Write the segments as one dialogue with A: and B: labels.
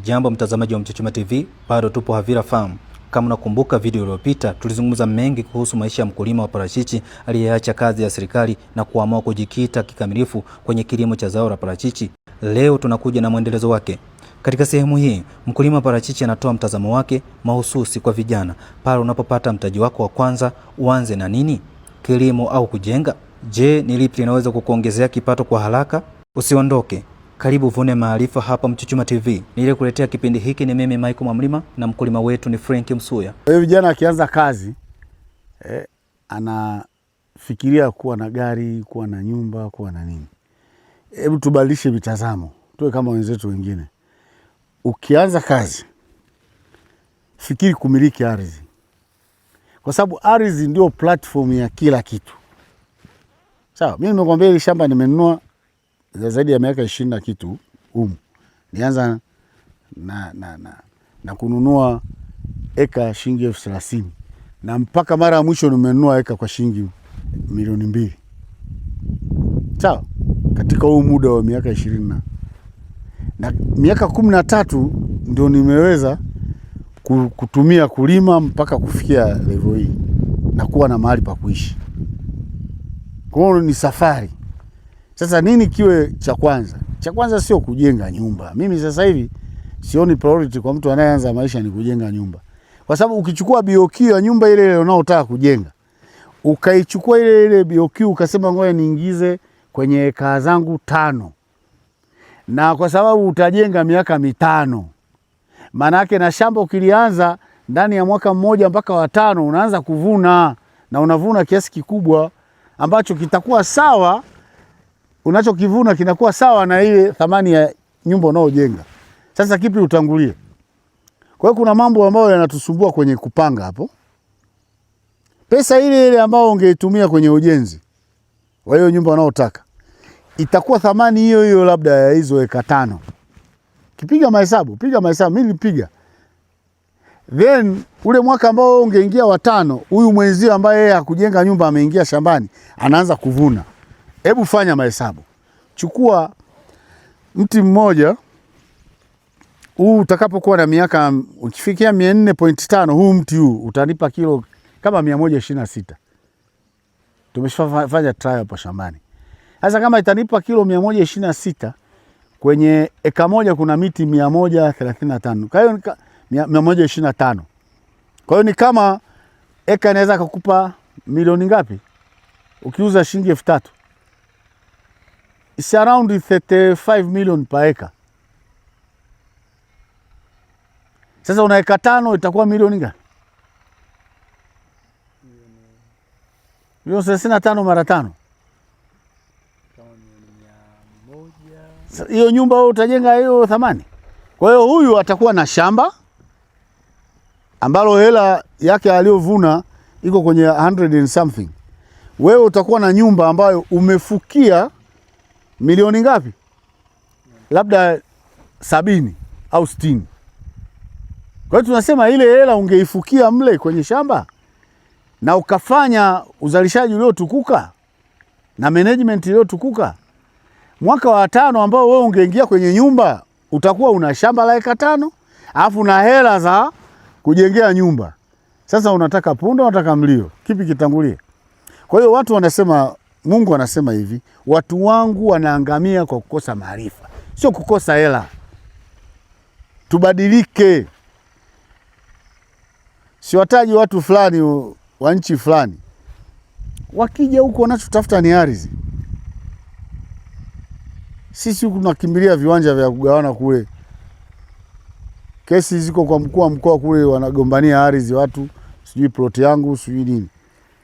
A: Hujambo mtazamaji wa Mchuchuma TV, bado tupo Havila Farm. Kama unakumbuka video iliyopita, tulizungumza mengi kuhusu maisha ya mkulima wa parachichi aliyeacha kazi ya serikali na kuamua kujikita kikamilifu kwenye kilimo cha zao la parachichi. Leo tunakuja na mwendelezo wake. Katika sehemu hii, mkulima wa parachichi anatoa mtazamo wake mahususi kwa vijana. Pale unapopata mtaji wako wa kwanza, uanze na nini? Kilimo au kujenga? Je, ni lipi linaweza kukuongezea kipato kwa haraka? Usiondoke. Karibu vune maarifa hapa Mchuchuma TV. Nilikuletea kipindi hiki ni mimi Michael Mwamlima na mkulima wetu ni Frank Msuya.
B: Wewe vijana akianza kazi anafikiria kuwa na gari, kuwa na nyumba, kuwa na nini. Hebu tubadilishe mitazamo. Tuwe kama wenzetu wengine. Ukianza kazi, fikiri kumiliki ardhi. Kwa sababu ardhi ndio platform ya kila kitu. Sawa, mimi nimekwambia hili shamba nimenunua zaidi ya miaka 20 na kitu nianza na kununua eka shilingi 30,000 na mpaka mara ya mwisho nimenunua eka kwa shilingi milioni 2. Sawa, katika huu muda wa miaka 20 na miaka 13 ndio nimeweza kutumia kulima mpaka kufikia level hii na kuwa na mahali pa kuishi. Kwa hiyo ni safari. Sasa nini kiwe cha kwanza? Cha kwanza sio kujenga nyumba. Mimi sasa hivi sioni priority kwa mtu anayeanza maisha ni kujenga nyumba. Kwa sababu ukichukua BOQ ya nyumba ile unaotaka kujenga, ukaichukua ile BOQ ukasema ngoja niingize kwenye eka zangu 5. Na kwa sababu utajenga miaka 5. Maana yake na shamba ukilianza ndani ya mwaka mmoja mpaka wa 5 unaanza kuvuna na unavuna kiasi kikubwa ambacho kitakuwa sawa. Unachokivuna kinakuwa sawa na ile thamani ya nyumba unaojenga. Sasa kipi utangulie? Kwa hiyo kuna mambo ambayo yanatusumbua kwenye kupanga hapo. Pesa ile ambayo ungeitumia kwenye ujenzi wa hiyo nyumba unaotaka itakuwa thamani hiyo labda ya hizo eka 5. Kipiga mahesabu, mimi nilipiga. Then ule mwaka ambao ungeingia wa 5, huyu mwenzio ambaye yeye hakujenga nyumba ameingia shambani, anaanza kuvuna. Hebu fanya mahesabu. Chukua mti mmoja, huu utakapokuwa na miaka ukifikia 400.5, huu mti huu utanipa kilo kama 126. Tumeshafanya trial hapo shambani. Sasa kama itanipa kilo 126, kwenye eka moja kuna miti 135. Kwa hiyo 125. Kwa hiyo ni kama eka inaweza kukupa milioni ngapi? Ukiuza shilingi 3,000. It's around 35 million per acre. Sasa una eka 5 itakuwa milioni ngapi? Milioni 35 mara 5. Hiyo nyumba wewe utajenga hiyo thamani. Kwa hiyo huyu atakuwa na shamba ambalo hela yake aliyovuna iko kwenye 100 and something. Wewe utakuwa na nyumba ambayo umefukia milioni ngapi? Labda 70 au 60. Kwa hiyo tunasema ile hela ungeifukia mle kwenye shamba na ukafanya uzalishaji uliotukuka na management iliyotukuka, mwaka wa 5 ambao wewe ungeingia kwenye nyumba utakuwa una shamba la eka 5, alafu na hela za kujengea nyumba. Sasa unataka punda, unataka mlio, kipi kitangulie? Kwa hiyo watu wanasema, Mungu anasema hivi, watu wangu wanaangamia kwa kukosa maarifa, sio kukosa hela. Tubadilike. Siwataji watu fulani wa nchi fulani. Wakija huko wanachotafuta ni ardhi. Sisi huku tunakimbilia viwanja vya kugawana kule. Kesi ziko kwa mkuu wa mkoa kule, wanagombania ardhi watu, sijui plot yangu, sijui nini.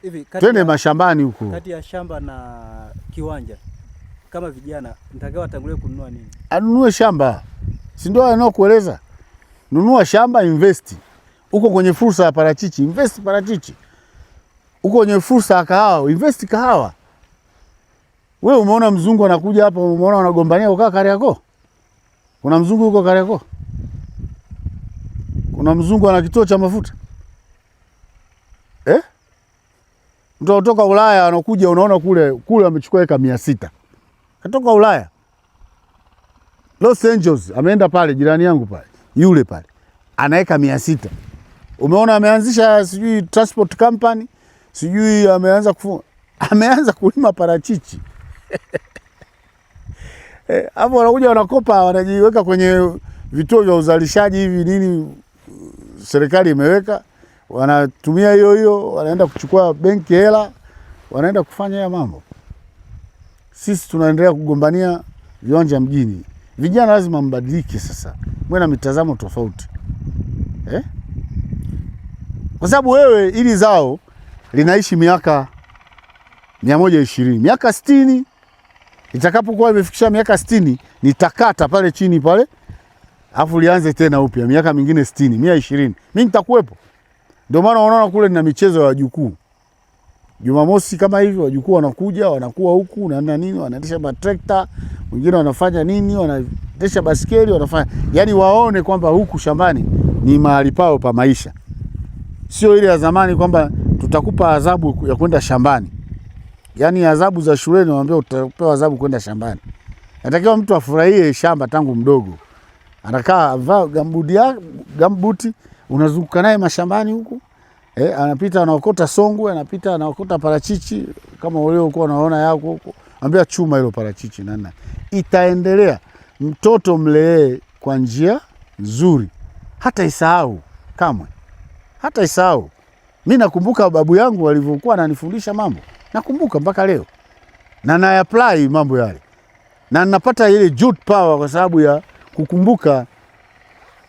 B: Hivi twende mashambani huko.
A: Kati ya shamba na kiwanja, kama vijana nitakawa tangulie kununua nini?
B: Anunue shamba. Si ndio anaokueleza? Nunua shamba, invest. Uko kwenye fursa ya parachichi, invest parachichi. Uko kwenye fursa ya kahawa, invest kahawa. Wewe umeona mzungu anakuja hapa, umeona wanagombania ukaa Kariakoo? Kuna mzungu yuko Kariakoo? Kuna mzungu ana kituo cha mafuta? Mtu kutoka Ulaya anakuja, unaona kule amechukua eka 600. Katoka Ulaya. Los Angeles ameenda pale, jirani yangu pale. yule pale anaweka 600. Umeona ameanzisha sijui transport company, sijui ameanza kulima parachichi. Hapo wanakuja wanakopa, wanajiweka kwenye vituo vya uzalishaji hivi nini, serikali imeweka, wanatumia hiyo, wanaenda kuchukua benki hela, wanaenda kufanya haya mambo. Sisi tunaendelea kugombania viwanja mjini. Vijana lazima mbadilike sasa, mwe na mitazamo tofauti. Kwa sababu wewe ili zao linaishi miaka 120, miaka 60, itakapokuwa imefikisha miaka 60 nitakata pale chini pale, afu lianze tena upya miaka mingine 60, 120. Mimi nitakuwepo. Ndio maana unaona kule nina michezo ya wajukuu. Jumamosi kama hivi wajukuu wanakuja, wanakuwa huku na nini, wanaendesha matrekta, wengine wanafanya nini, wanaendesha basikeli, wanafanya. Yaani waone kwamba huku shambani ni mahali pao pa maisha. Sio ile ya zamani kwamba tutakupa adhabu ya kwenda shambani. Yaani adhabu za shuleni wanaambia utapewa adhabu kwenda shambani. Natakiwa mtu afurahie shamba tangu mdogo. Anakaa avaa gambuti, unazunguka naye mashambani huku. Anapita anaokota songwe, anapita anaokota parachichi kama wale uko unaona yako huko. Anambia chuma hilo parachichi nana. Itaendelea. Mtoto mlee kwa njia nzuri. Hata isahau kamwe. Hata isahau. Mimi nakumbuka babu yangu alivyokuwa ananifundisha mambo. Nakumbuka mpaka leo. Na na apply mambo yale. Na ninapata ile jute power kwa sababu ya kukumbuka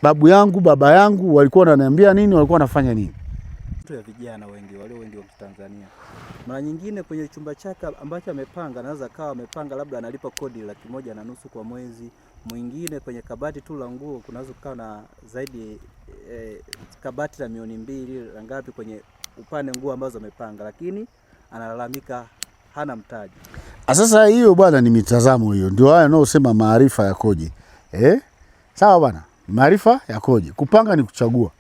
B: babu yangu, baba yangu walikuwa wananiambia nini, walikuwa wanafanya nini.
A: Ya vijana wengi wa Tanzania. Mara nyingine kwenye chumba chake ambacho amepanga, anaweza kawa amepanga labda analipa kodi 1,500 kwa mwezi. Mwingine kwenye kabati tu la nguo kunaweza kuwa na zaidi kabati la 200,000 ngapi kwenye upande nguo ambazo amepanga, lakini analalamika hana mtaji.
B: Sasa hiyo bwana ni mitazamo hiyo. Ndio haya wanaosema maarifa yakoje. Sawa bwana, maarifa yakoje. Kupanga ni kuchagua.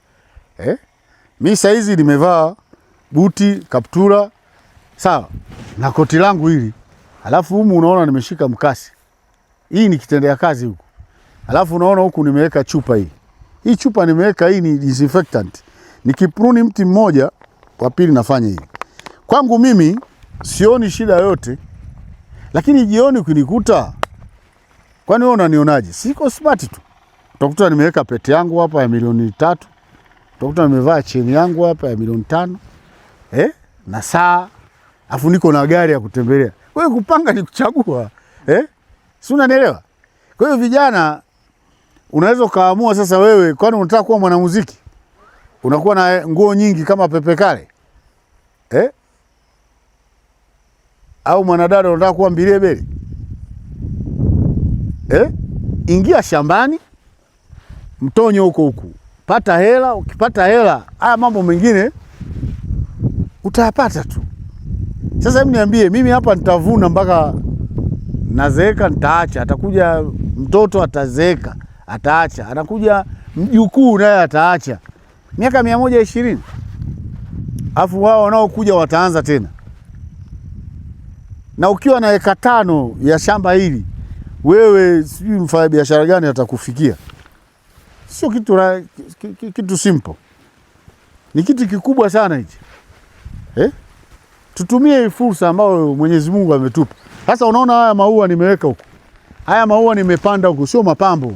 B: Mimi saizi nimevaa buti, kaptura, sawa, na koti langu hili. Alafu humu unaona nimeshika mkasi. Hii ni kitendea kazi huku. Alafu unaona huku nimeweka chupa hii. Hii chupa nimeweka, hii ni disinfectant. Nikipruni mti mmoja, wa pili nafanya hivi. Kwangu mimi sioni shida yote. Lakini jioni ukinikuta, kwani wewe unanionaje? Siko smart tu. Utakuta nimeweka pete yangu hapa ya 3,000,000. Utakuta nimevaa cheni yangu hapa ya 5,000,000. Na saa, afu niko na gari ya kutembelea. Kwa hiyo kupanga ni kuchagua. Si unanielewa? Kwa hiyo vijana unaweza kaamua sasa wewe, kwani unataka kuwa mwanamuziki? Unakuwa na nguo nyingi kama Pepe Kale? Au mwanadada unataka kuwa Mbilebele? Ingia shambani, mtonyo huko. Pata hela, ukipata hela, haya mambo mengine utayapata tu. Sasa hebu niambie, mimi hapa nitavuna mpaka nazeeka nitaacha, atakuja mtoto atazeeka, ataacha, anakuja mjukuu naye ataacha. Miaka 120. Alafu wao wanaokuja wataanza tena. Na ukiwa na eka 5 ya shamba hili, wewe sijui mfanya biashara gani atakufikia. Sio kitu simple. Ni kitu kikubwa sana hichi. Tutumie fursa ambayo Mwenyezi Mungu ametupa. Sasa unaona haya maua nimeweka huko. Haya maua nimepanda huko, sio mapambo.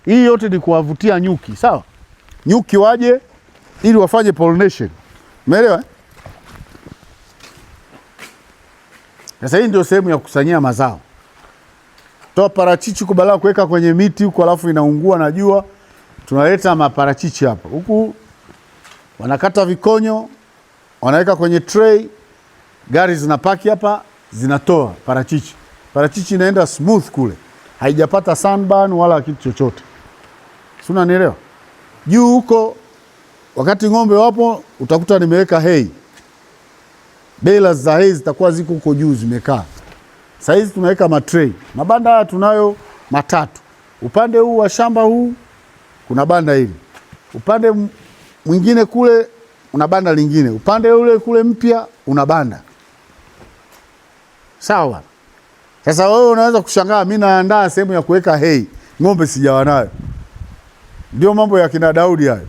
B: Hii yote ni kuwavutia nyuki, sawa? Nyuki waje ili wafanye pollination. Umeelewa? Sasa hii ndio sehemu ya kukusanyia mazao. Toa parachichi kubala kuweka kwenye miti huko, alafu inaungua na jua. Tunaleta maparachichi hapa. Huku wanakata vikonyo, wanaweka kwenye tray, gari zinapaki hapa, zinatoa parachichi. Parachichi inaenda smooth kule. Haijapata sunburn wala kitu chochote. Si unanielewa? Juu huko wakati ng'ombe wapo utakuta nimeweka hay. Bales za hay zitakuwa ziko huko juu zimekaa. Sasa hizi tunaweka matray. Mabanda haya tunayo 3. Upande huu wa shamba huu kuna banda hili. Upande mwingine kule una banda lingine. Upande ule kule mpya una banda. Sawa. Sasa wewe unaweza kushangaa mimi naandaa sehemu ya kuweka hay. Ng'ombe sijawa nayo. Ndio mambo ya kina Daudi hayo.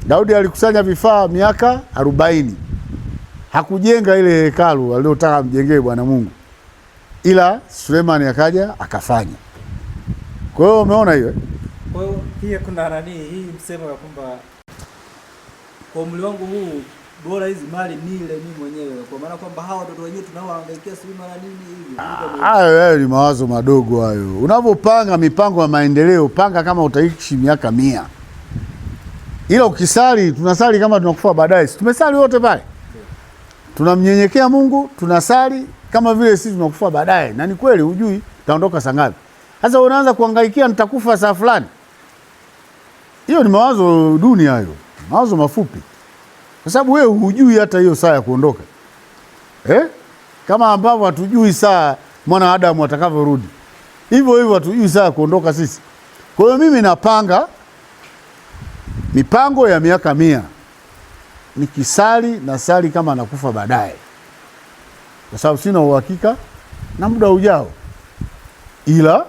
B: Daudi alikusanya vifaa miaka 40. Hakujenga ile hekalu aliyotaka mjengee Bwana Mungu, ila Sulemani akaja akafanya. Kwa hiyo umeona hiyo.
A: Kwa hiyo pia kuna hii msemo ya kwamba kwa umri wangu huu bora hizi mali nile mimi mwenyewe, kwa maana kwamba hawa watoto wenyewe tunaohangaikia sio mara nini hivi.
B: Hayo ni mawazo madogo hayo. Unapopanga mipango ya maendeleo, panga kama utaishi miaka 100. Ila ukisali, tunasali kama tunakufa baadaye. Tumesali wote pale. Tunamnyenyekea Mungu, tunasali kama vile sisi tunakufa baadaye. Na ni kweli hujui utaondoka saa ngapi. Sasa unaanza kuhangaikia nitakufa saa fulani. Hiyo ni mawazo duni hayo. Mawazo mafupi. Kwa sababu wewe hujui hata hiyo saa ya kuondoka. Kama ambavyo hatujui saa mwana Adamu atakavyorudi. Hivyo hatujui saa ya kuondoka sisi. Kwa hiyo mimi napanga mipango ya miaka 100. Nikisali na sali kama nakufa baadaye. Kwa sababu sina uhakika na muda ujao. Ila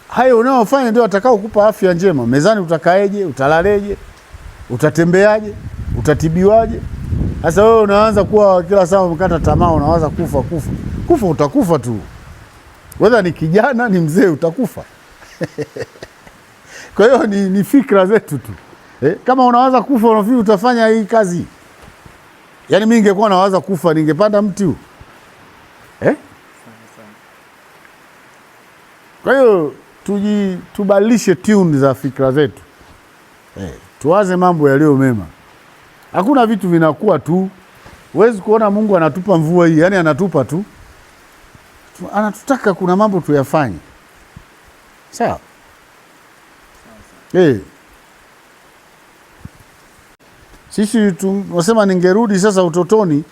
B: hayo unaofanya ndio atakao kupa afya njema. Mezani utakaeje, utalaleje, utatembeaje, utatibiwaje? Sasa wewe unaanza kuwa kila saa umekata tamaa, unawaza kufa. Kufa utakufa tu. Whether ni kijana ni mzee utakufa. Kwa hiyo ni fikra zetu tu. Kama unawaza kufa unafikiri utafanya hii kazi. Yaani mimi ningekuwa nawaza kufa ningepanda mti huu. Kwa hiyo tubadilishe tune za fikra zetu. Tuwaze mambo yaliyo mema. Hakuna vitu vinakuwa tu. Huwezi kuona Mungu anatupa mvua hii, yani anatupa tu. Anatutaka kuna mambo tuyafanye. Sawa? Sisi tunasema ningerudi sasa utotoni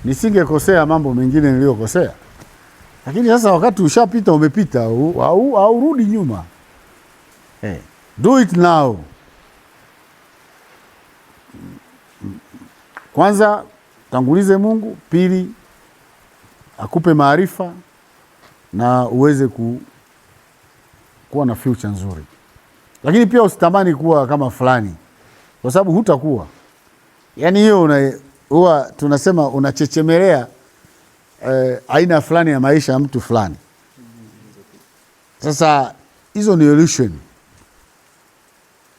B: nisingekosea mambo mengine niliyokosea. Lakini sasa wakati ushapita umepita, haurudi nyuma. Do it now. Kwanza tangulize Mungu, pili akupe maarifa na uweze kuwa na future nzuri. Lakini pia usitamani kuwa kama fulani, kwa sababu hutakuwa. Yaani hiyo huwa tunasema unachechemelea aina fulani ya maisha ya mtu fulani. Sasa hizo ni illusion.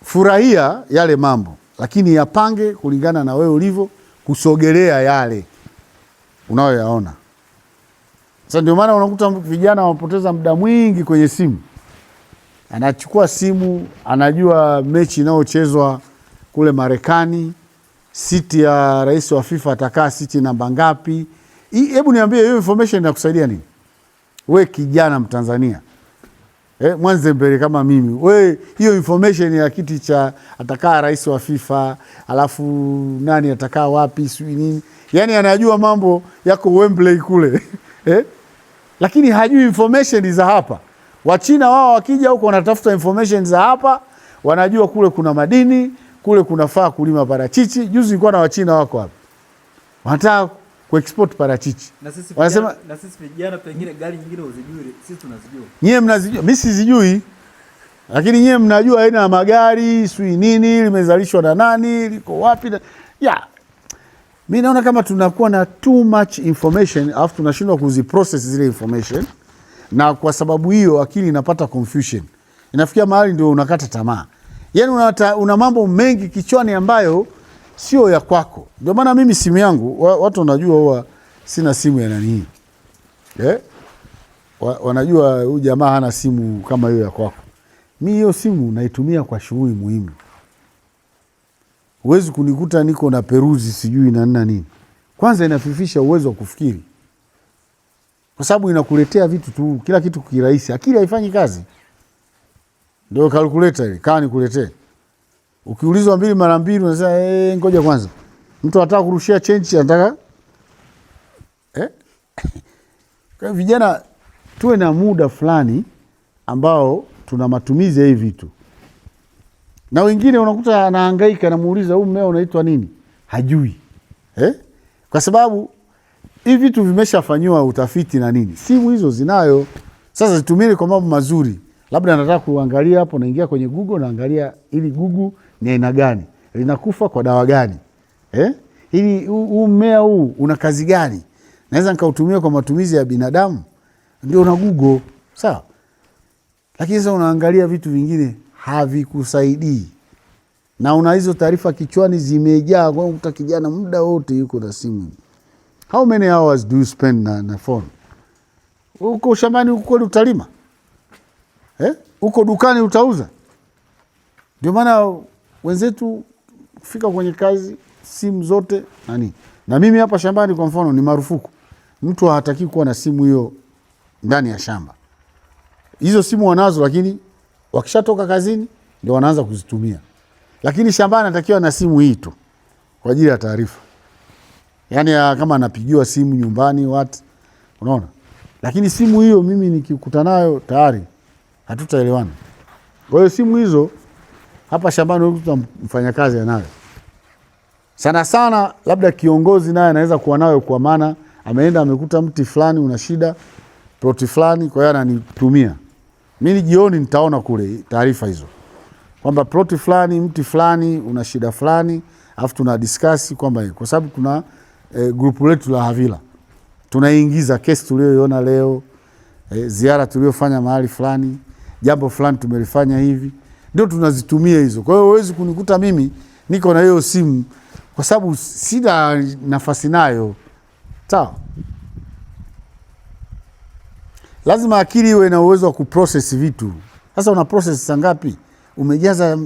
B: Furahia yale mambo, lakini yapange kulingana na wewe ulivyo, kusogelea yale unayoyaona. Sasa ndio maana unakuta vijana wanapoteza muda mwingi kwenye simu. Anachukua simu, anajua mechi inayochezwa kule Marekani, siti ya rais wa FIFA atakaa siti namba ngapi. Hebu niambie hiyo information inakusaidia nini? We kijana Mtanzania. Mwanze mbele kama mimi. We hiyo information ya kiti cha atakaa rais wa FIFA, alafu nani atakaa wapi, sio nini. Yaani anajua mambo yako Wembley kule. Lakini hajui information za hapa. Wachina wao wakija huko wanatafuta information za hapa, wanajua kule kuna madini, kule kunafaa kulima parachichi. Juzi nilikuwa na Wachina wako hapa. Wanataka kuexport parachichi.
A: Na sisi vijana pengine gari nyingine uzijui, sisi tunazijua.
B: Nyie mnazijua, mimi sizijui. Lakini nyie mnajua aina ya magari, sui nini, limezalishwa na nani, liko wapi na mimi naona kama tunakuwa na too much information, alafu tunashindwa kuziprocess zile information, na kwa sababu hiyo akili inapata confusion. Inafikia mahali ndio unakata tamaa. Yaani una mambo mengi kichwani ambayo sio ya kwako. Ndio maana mimi simu yangu, watu wanajua huwa sina simu ya nani. Wanajua huyu jamaa hana simu kama hiyo ya kwako. Mimi hiyo simu naitumia kwa shughuli muhimu. Huwezi kunikuta niko na peruzi sijui na nini. Kwanza inafifisha uwezo wa kufikiri. Kwa sababu inakuletea vitu tu, kila kitu kirahisi. Akili haifanyi kazi. Ndio calculator ile, kaa nikuletee. Ukiulizwa 2 mara 2 unasema ngoja kwanza. Mtu anataka kurushia change anataka Kwa vijana tuwe na muda fulani ambao tuna matumizi ya hivi vitu. Na wengine unakuta anahangaika, anamuuliza huu mmea unaitwa nini? Hajui. Kwa sababu hivi vitu vimeshafanywa utafiti na nini. Simu hizo zinayo. Sasa zitumie kwa mambo mazuri. labda nataka kuangalia hapo, naingia kwenye Google, naangalia ili Google ni aina gani, linakufa kwa dawa gani, ili huu mmea huu una kazi gani, naweza nikautumia kwa matumizi ya binadamu, ndio na Google, sawa. Lakini sasa unaangalia vitu vingine havikusaidii, na una hizo taarifa kichwani zimejaa, kwa kuta kijana muda wote yuko na simu. How many hours do you spend na phone? Uko shambani uko kweli utalima? Uko dukani utauza? Ndio maana wenzetu kufika kwenye kazi simu zote nani. Na mimi hapa shambani kwa mfano ni marufuku. Mtu hataki kuwa na simu hiyo ndani ya shamba. Hizo simu wanazo, lakini wakishatoka kazini ndio wanaanza kuzitumia. Lakini shambani anatakiwa na simu hii tu kwa ajili ya taarifa. Yaani kama anapigiwa simu nyumbani watu, unaona? Lakini simu hiyo mimi nikikutana nayo tayari hatutaelewana. Kwa hiyo simu hizo hapa shambani mfanya kazi anayo. Sana sana labda kiongozi naye anaweza kuwa nayo, kwa maana ameenda amekuta mti fulani una shida, ploti fulani, kwa hiyo ananitumia. Mimi jioni nitaona kule taarifa hizo, kwamba ploti fulani, mti fulani una shida fulani, alafu tuna discuss kwamba kwa sababu kuna grupu letu la Havila tunaingiza kesi tulioiona leo, ziara tuliofanya mahali fulani, jambo fulani tumelifanya hivi, ndio tunazitumia hizo. Kwa hiyo huwezi kunikuta mimi niko na hiyo simu kwa sababu sina nafasi nayo. Sawa? Lazima akili iwe na uwezo wa kuprocess vitu. Sasa una process saa ngapi? Umejaza,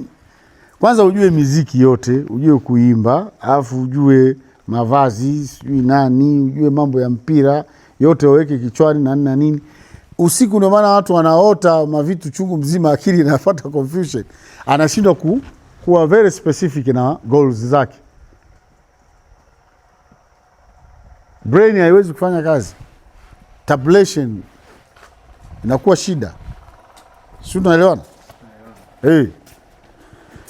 B: kwanza ujue muziki yote, ujue kuimba, alafu ujue mavazi, sijui nani, ujue mambo ya mpira yote waweke kichwani na nini. Usiku ndio maana watu wanaota mavitu chungu mzima, akili inafuata confusion. Anashindwa kuwa very specific na goals zake. Brain haiwezi kufanya kazi. Tabulation inakuwa shida. Sio, tunaelewana?